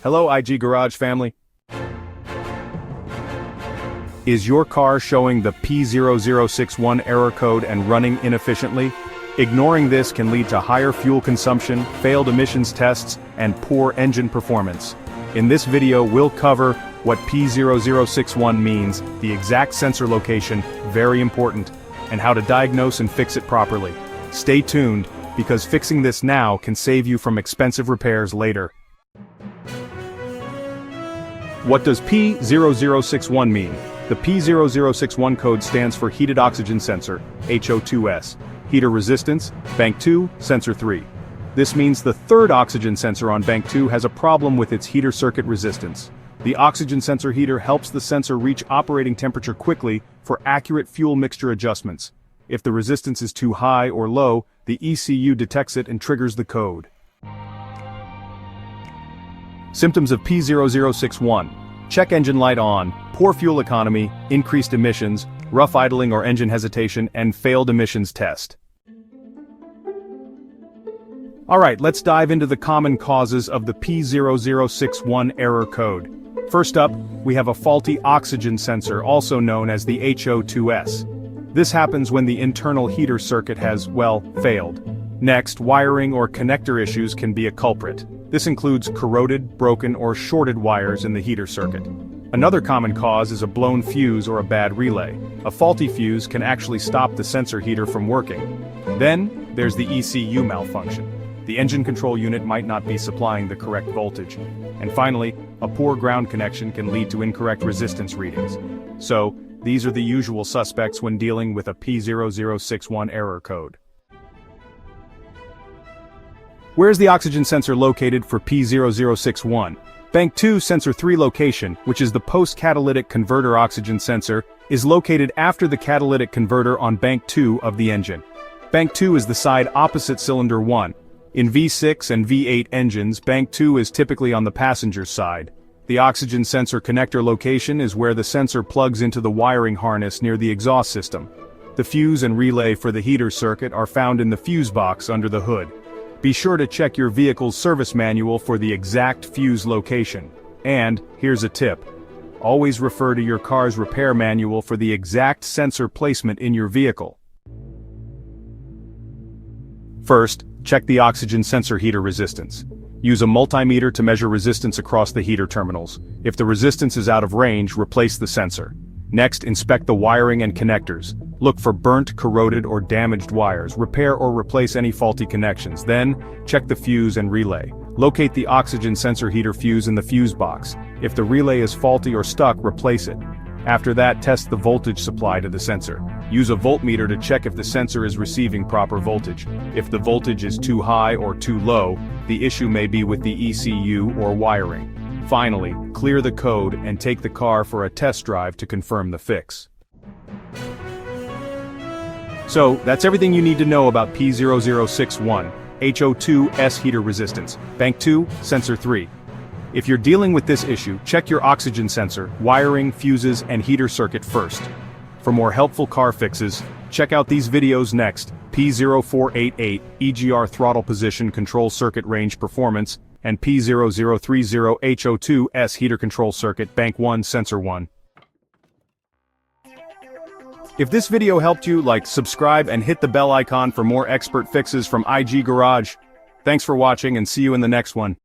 Hello IG Garage family. Is your car showing the P0061 error code and running inefficiently? Ignoring this can lead to higher fuel consumption, failed emissions tests, and poor engine performance. In this video we'll cover what P0061 means, the exact sensor location, very important, and how to diagnose and fix it properly. Stay tuned, because fixing this now can save you from expensive repairs later. What does P0061 mean? The P0061 code stands for Heated Oxygen Sensor, HO2S, Heater Resistance, Bank 2, Sensor 3. This means the third oxygen sensor on Bank 2 has a problem with its heater circuit resistance. The oxygen sensor heater helps the sensor reach operating temperature quickly for accurate fuel mixture adjustments. If the resistance is too high or low, the ECU detects it and triggers the code. Symptoms of P0061. Check engine light on, poor fuel economy, increased emissions, rough idling or engine hesitation, and failed emissions test. Alright, let's dive into the common causes of the P0061 error code. First up, we have a faulty oxygen sensor, also known as the HO2S. This happens when the internal heater circuit has, failed. Next, wiring or connector issues can be a culprit. This includes corroded, broken, or shorted wires in the heater circuit. Another common cause is a blown fuse or a bad relay. A faulty fuse can actually stop the sensor heater from working. Then, there's the ECU malfunction. The engine control unit might not be supplying the correct voltage. And finally, a poor ground connection can lead to incorrect resistance readings. So, these are the usual suspects when dealing with a P0061 error code. Where's the oxygen sensor located for P0061? Bank 2 Sensor 3 location, which is the post-catalytic converter oxygen sensor, is located after the catalytic converter on Bank 2 of the engine. Bank 2 is the side opposite cylinder 1. In V6 and V8 engines, Bank 2 is typically on the passenger side. The oxygen sensor connector location is where the sensor plugs into the wiring harness near the exhaust system. The fuse and relay for the heater circuit are found in the fuse box under the hood. Be sure to check your vehicle's service manual for the exact fuse location. And, here's a tip. Always refer to your car's repair manual for the exact sensor placement in your vehicle. First, check the oxygen sensor heater resistance. Use a multimeter to measure resistance across the heater terminals. If the resistance is out of range, replace the sensor. Next, inspect the wiring and connectors. Look for burnt, corroded, or damaged wires. Repair or replace any faulty connections. Then, check the fuse and relay. Locate the oxygen sensor heater fuse in the fuse box. If the relay is faulty or stuck, replace it. After that, test the voltage supply to the sensor. Use a voltmeter to check if the sensor is receiving proper voltage. If the voltage is too high or too low, the issue may be with the ECU or wiring. Finally, clear the code and take the car for a test drive to confirm the fix. So, that's everything you need to know about P0061, HO2S Heater Resistance, Bank 2, Sensor 3. If you're dealing with this issue, check your oxygen sensor, wiring, fuses, and heater circuit first. For more helpful car fixes, check out these videos next: P0488, EGR Throttle Position Control Circuit Range Performance, and P0030 HO2S Heater Control Circuit, Bank 1, Sensor 1. If this video helped you, subscribe, and hit the bell icon for more expert fixes from IG Garage. Thanks for watching and see you in the next one.